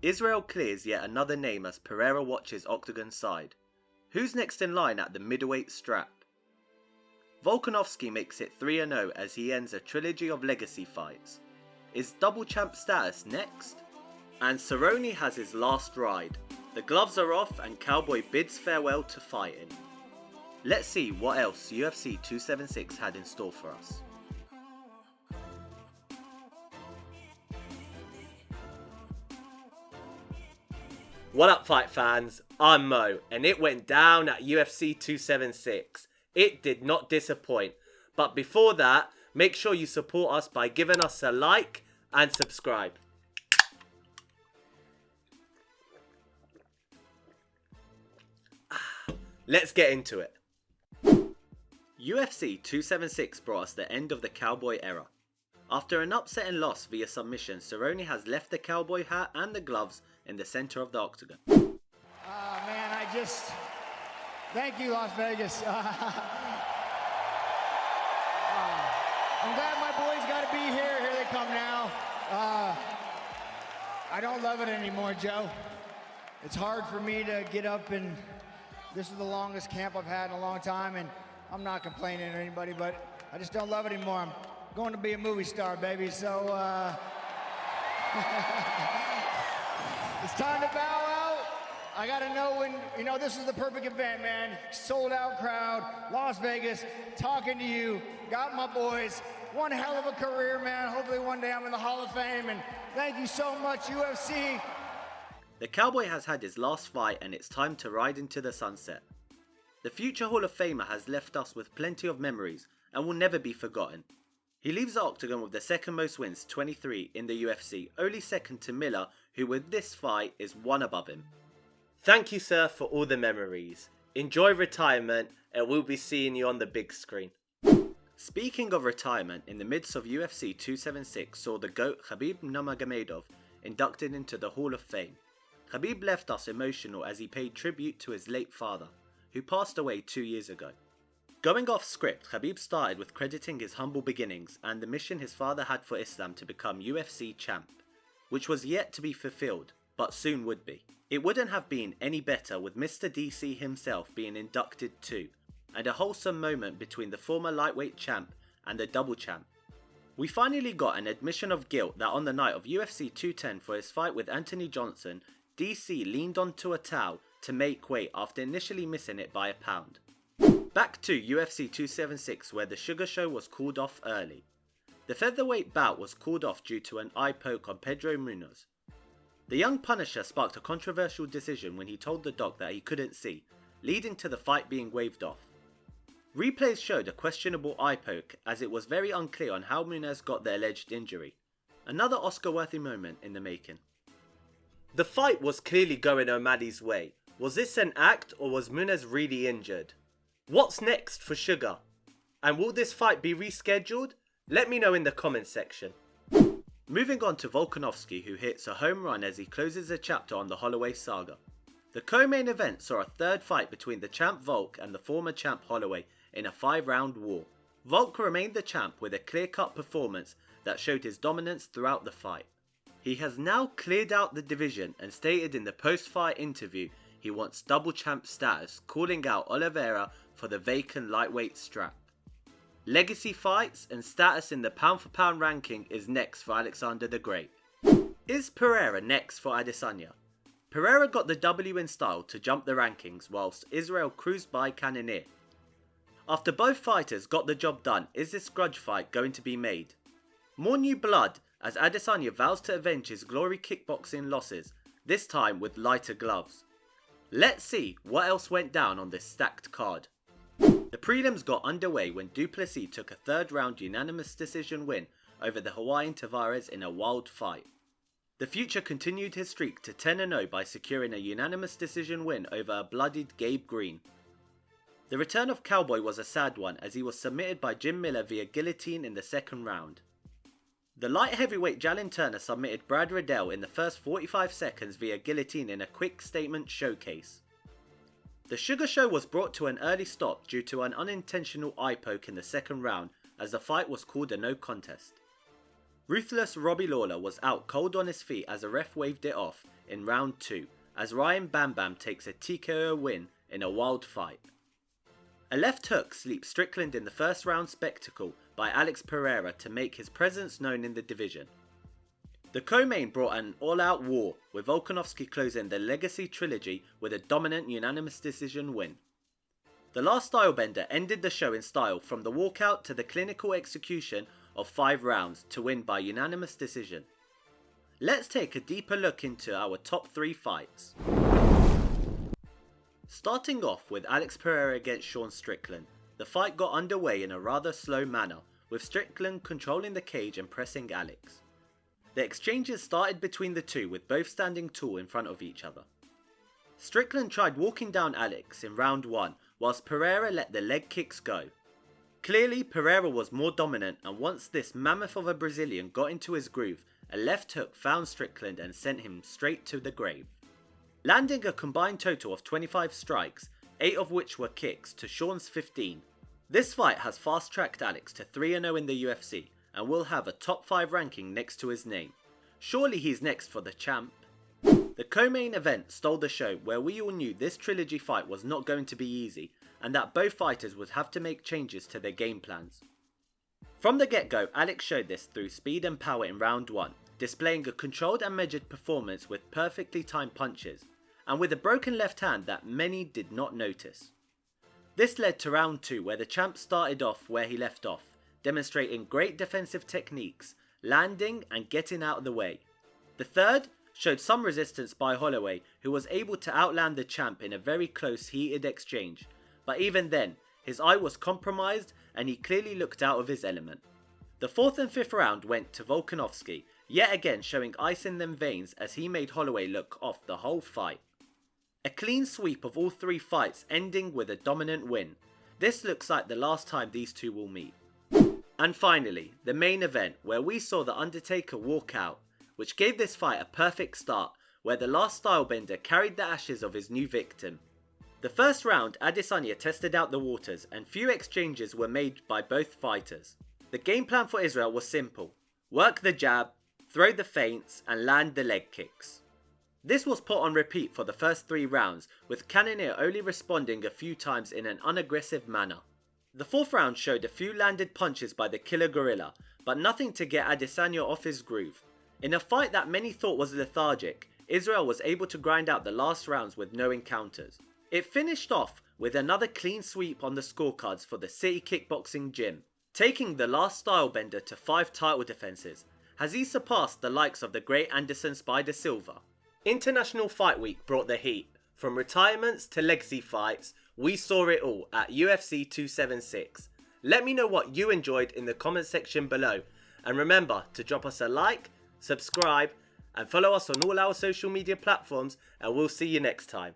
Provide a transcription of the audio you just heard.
Israel clears yet another name as Pereira watches octagon side. Who's next in line at the middleweight strap? Volkanovski makes it 3-0 as he ends a trilogy of legacy fights. Is double champ status next? And Cerrone has his last ride. The gloves are off and Cowboy bids farewell to fighting. Let's see what else UFC 276 had in store for us. What up fight fans, I'm Mo and it went down at UFC 276. It did not disappoint, but before that, make sure you support us by giving us a like and subscribe. Let's get into it. UFC 276 brought us the end of the Cowboy era. After an upsetting loss via submission, Cerrone has left the Cowboy hat and the gloves in the center of the octagon. Man, thank you, Las Vegas. I'm glad my boys got to be here. Here they come now. I don't love it anymore, Joe. It's hard for me to get up, and this is the longest camp I've had in a long time, and I'm not complaining to anybody, but I just don't love it anymore. I'm going to be a movie star, baby, so it's time to bow out. I gotta know when, this is the perfect event, man. Sold out crowd, Las Vegas, talking to you, got my boys. One hell of a career, man. Hopefully one day I'm in the Hall of Fame, and thank you so much, UFC. The Cowboy has had his last fight and it's time to ride into the sunset. The future Hall of Famer has left us with plenty of memories and will never be forgotten. He leaves the octagon with the second most wins, 23, in the UFC, only second to Miller, who with this fight is one above him. Thank you sir for all the memories. Enjoy retirement and we'll be seeing you on the big screen. Speaking of retirement, in the midst of UFC 276 saw the GOAT Khabib Nurmagomedov inducted into the Hall of Fame. Khabib left us emotional as he paid tribute to his late father, who passed away 2 years ago. Going off script, Khabib started with crediting his humble beginnings and the mission his father had for Islam to become UFC champ, which was yet to be fulfilled, but soon would be. It wouldn't have been any better with Mr. DC himself being inducted too, and a wholesome moment between the former lightweight champ and the double champ. We finally got an admission of guilt that on the night of UFC 210 for his fight with Anthony Johnson, DC leaned onto a towel to make weight after initially missing it by a pound. Back to UFC 276 where the Sugar Show was called off early. The featherweight bout was called off due to an eye poke on Pedro Munhoz. The young Punisher sparked a controversial decision when he told the doc that he couldn't see, leading to the fight being waved off. Replays showed a questionable eye poke as it was very unclear on how Munhoz got the alleged injury. Another Oscar-worthy moment in the making. The fight was clearly going O'Malley's way. Was this an act or was Munhoz really injured? What's next for Sugar? And will this fight be rescheduled? Let me know in the comments section. Moving on to Volkanovski, who hits a home run as he closes a chapter on the Holloway saga. The co-main event saw a third fight between the champ Volk and the former champ Holloway in a 5-round war. Volk remained the champ with a clear-cut performance that showed his dominance throughout the fight. He has now cleared out the division and stated in the post-fight interview he wants double champ status, calling out Oliveira for the vacant lightweight strap. Legacy fights and status in the pound-for-pound ranking is next for Alexander the Great. Is Pereira next for Adesanya? Pereira got the W in style to jump the rankings whilst Israel cruised by Cannonier. After both fighters got the job done, is this grudge fight going to be made? More new blood as Adesanya vows to avenge his glory kickboxing losses, this time with lighter gloves. Let's see what else went down on this stacked card. The prelims got underway when Duplessis took a third-round unanimous decision win over the Hawaiian Tavares in a wild fight. The Future continued his streak to 10-0 by securing a unanimous decision win over a bloodied Gabe Green. The return of Cowboy was a sad one as he was submitted by Jim Miller via guillotine in the second round. The light heavyweight Jalen Turner submitted Brad Riddell in the first 45 seconds via guillotine in a quick statement showcase. The Sugar Show was brought to an early stop due to an unintentional eye poke in the second round as the fight was called a no contest. Ruthless Robbie Lawler was out cold on his feet as a ref waved it off in round 2 as Ryan Bam Bam takes a TKO win in a wild fight. A left hook sleeps Strickland in the first round spectacle by Alex Pereira to make his presence known in the division. The co-main brought an all-out war with Volkanovski closing the Legacy trilogy with a dominant unanimous decision win. The last stylebender ended the show in style from the walkout to the clinical execution of 5 rounds to win by unanimous decision. Let's take a deeper look into our top 3 fights. Starting off with Alex Pereira against Sean Strickland, the fight got underway in a rather slow manner, with Strickland controlling the cage and pressing Alex. The exchanges started between the two with both standing tall in front of each other. Strickland tried walking down Alex in round 1 whilst Pereira let the leg kicks go. Clearly Pereira was more dominant, and once this mammoth of a Brazilian got into his groove, a left hook found Strickland and sent him straight to the grave. Landing a combined total of 25 strikes, 8 of which were kicks to Sean's 15. This fight has fast-tracked Alex to 3-0 in the UFC and will have a top 5 ranking next to his name. Surely he's next for the champ. The co-main event stole the show, where we all knew this trilogy fight was not going to be easy and that both fighters would have to make changes to their game plans. From the get-go, Alex showed this through speed and power in round 1, displaying a controlled and measured performance with perfectly timed punches, and with a broken left hand that many did not notice. This led to round 2, where the champ started off where he left off, demonstrating great defensive techniques, landing and getting out of the way. The third showed some resistance by Holloway, who was able to outland the champ in a very close heated exchange, but even then, his eye was compromised and he clearly looked out of his element. The 4th and 5th round went to Volkanovski, yet again showing ice in them veins as he made Holloway look off the whole fight. A clean sweep of all 3 fights, ending with a dominant win. This looks like the last time these two will meet. And finally, the main event, where we saw The Undertaker walk out, which gave this fight a perfect start, where the last stylebender carried the ashes of his new victim. The first round, Adesanya tested out the waters and few exchanges were made by both fighters. The game plan for Israel was simple: work the jab, throw the feints and land the leg kicks. This was put on repeat for the first 3 rounds, with Cannonier only responding a few times in an unaggressive manner. The 4th round showed a few landed punches by the killer gorilla, but nothing to get Adesanya off his groove. In a fight that many thought was lethargic, Israel was able to grind out the last rounds with no encounters. It finished off with another clean sweep on the scorecards for the City Kickboxing Gym, taking the last stylebender to 5 title defences. Has he surpassed the likes of the great Anderson Spider Silva? International Fight Week brought the heat. From retirements to legacy fights, we saw it all at UFC 276. Let me know what you enjoyed in the comment section below, and remember to drop us a like, subscribe and follow us on all our social media platforms, and we'll see you next time.